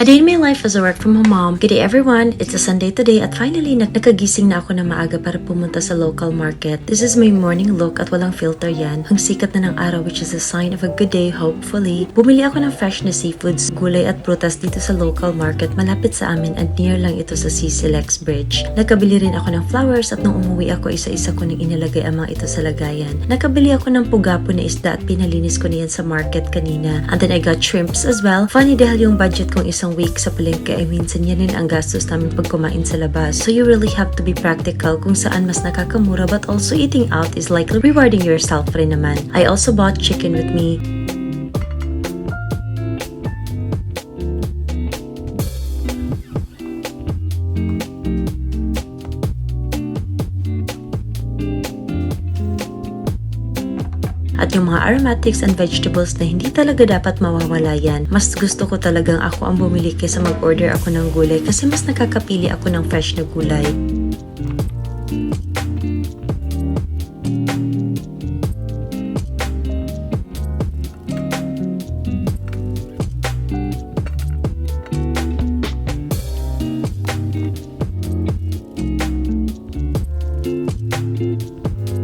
A day in my life as a work from home mom. Good day everyone! It's a Sunday today at finally nakagising na ako na maaga para pumunta sa local market. This is my morning look at walang filter yan. Ang sikat na ng araw which is a sign of a good day hopefully. Bumili ako ng fresh na seafoods, gulay at prutas dito sa local market malapit sa amin and near lang ito sa CCLX Bridge. Nakabili rin ako ng flowers at nung umuwi ako isa-isa ko nang inilagay ang mga ito sa lagayan. Nakabili ako ng pugapo na isda at pinalinis ko na yan sa market kanina. And then I got shrimps as well. Funny dahil yung budget kong isang week sa palengke ay minsan yan din ang gastos namin pag kumain sa labas. So you really have to be practical kung saan mas nakakamura but also eating out is like rewarding yourself rin naman. I also bought chicken with me. At yung mga aromatics and vegetables na hindi talaga dapat mawawala yan. Mas gusto ko talagang ako ang bumili kaysa mag-order ako ng gulay kasi mas nakakapili ako ng fresh na gulay.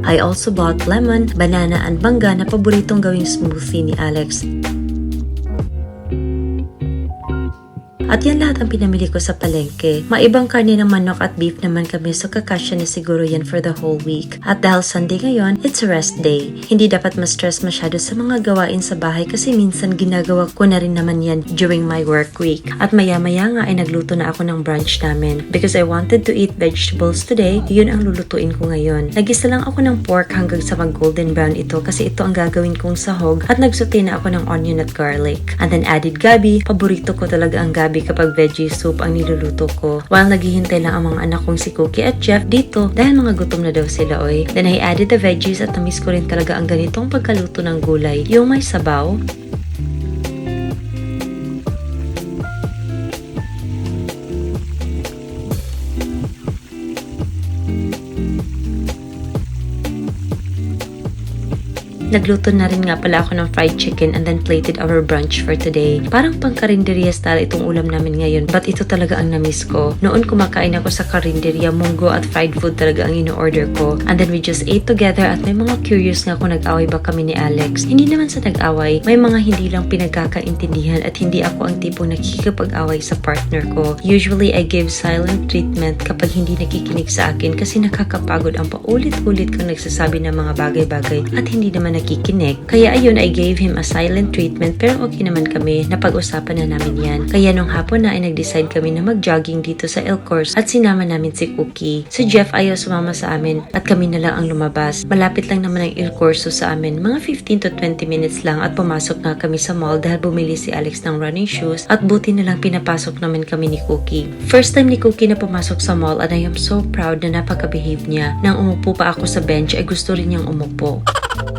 I also bought lemon, banana, and mangga na paboritong gawing smoothie ni Alex. At yan lahat ang pinamili ko sa palengke. Maibang karne ng manok at beef naman kami so kakasya na siguro yan for the whole week. At dahil Sunday ngayon, it's a rest day. Hindi dapat ma-stress masyado sa mga gawain sa bahay kasi minsan ginagawa ko na rin naman yan during my work week. At maya-maya nga ay nagluto na ako ng brunch namin. Because I wanted to eat vegetables today, yun ang lulutuin ko ngayon. Nagisa lang ako ng pork hanggang sa mag-golden brown ito kasi ito ang gagawin kong sahog at nagsote na ako ng onion at garlic. And then added gabi. Paborito ko talaga ang gabi kapag veggie soup ang niluluto ko. While naghihintay lang ang mga anak kong si Cookie at Jeff dito dahil mga gutom na daw sila oy. Then I added the veggies at namiss ko rin talaga ang ganitong pagkaluto ng gulay. Yung may sabaw. Nagluto na rin nga pala ako ng fried chicken and then plated our brunch for today. Parang pang karinderya style itong ulam namin ngayon but ito talaga ang namiss ko. Noon kumakain ako sa karinderya, munggo at fried food talaga ang ino-order ko. And then we just ate together at may mga curious nga kung nag-away ba kami ni Alex. Hindi naman sa nag-away, may mga hindi lang pinagkakaintindihan at hindi ako ang tipong nakikipag-away sa partner ko. Usually I give silent treatment kapag hindi nakikinig sa akin kasi nakakapagod ang paulit-ulit kang nagsasabi ng mga bagay-bagay at hindi naman nakikinig. Kaya ayun, I gave him a silent treatment pero okay naman kami, napag-usapan na namin yan. Kaya nung hapon na ay nag-decide kami na mag-jogging dito sa El Corso at sinama namin si Cookie. Si Jeff ayaw sumama sa amin at kami na lang ang lumabas. Malapit lang naman ang El Corso sa amin, mga 15 to 20 minutes lang at pumasok nga kami sa mall dahil bumili si Alex ng running shoes at buti na lang pinapasok namin kami ni Cookie. First time ni Cookie na pumasok sa mall and I am so proud na napaka-behave niya. Nang umupo pa ako sa bench ay gusto rin niyang umupo.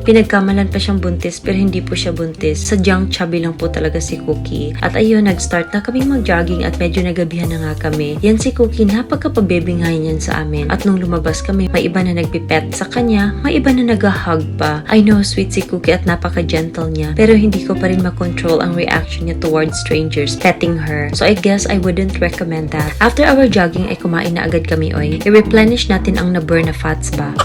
Pinagkamalan pa siyang buntis pero hindi po siya buntis. Sadyang chubby lang po talaga si Cookie. At ayun, nag-start na kaming mag-jogging at medyo nagabihan na nga kami. Yan si Cookie, napagkapabebingahin yan sa amin. At nung lumabas kami, may iba na nagpipet sa kanya, may iba na nag-hug pa. I know, sweet si Cookie at napaka-gentle niya. Pero hindi ko pa rin makontrol ang reaction niya towards strangers petting her. So I guess I wouldn't recommend that. After our jogging ay kumain na agad kami oy. I-replenish natin ang na-burn na fats ba.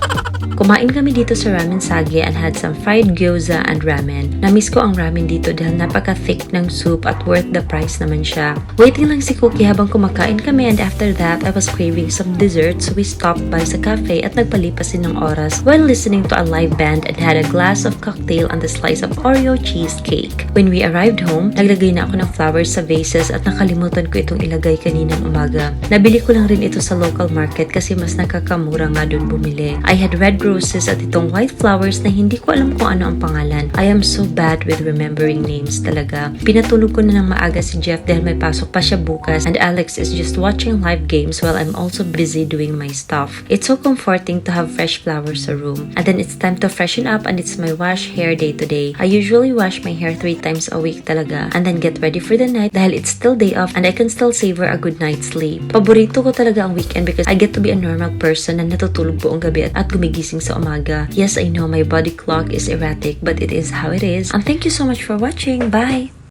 Kumain kami dito sa Ramen Sage and had some fried gyoza and ramen. Namiss ko ang ramen dito dahil napaka-thick ng soup at worth the price naman siya. Waiting lang si Cookie habang kumakain kami and after that, I was craving some dessert so we stopped by sa cafe at nagpalipas din ng oras while listening to a live band and had a glass of cocktail and a slice of Oreo cheesecake. When we arrived home, naglagay na ako ng flowers sa vases at nakalimutan ko itong ilagay kaninang umaga. Nabili ko lang rin ito sa local market kasi mas nakakamura nga dun bumili. I had red roses at itong white flowers na hindi ko alam kung ano ang pangalan. I am so bad with remembering names talaga. Pinatulog ko na ng maaga si Jeff dahil may pasok pa siya bukas and Alex is just watching live games while I'm also busy doing my stuff. It's so comforting to have fresh flowers sa room. And then it's time to freshen up and it's my wash hair day today. I usually wash my hair 3 times a week talaga and then get ready for the night dahil it's still day off and I can still savor a good night's sleep. Paborito ko talaga ang weekend because I get to be a normal person na natutulog buong gabi at gumigising sa umaga. Yes, I know my body clock is erratic, but it is how it is. And thank you so much for watching. Bye!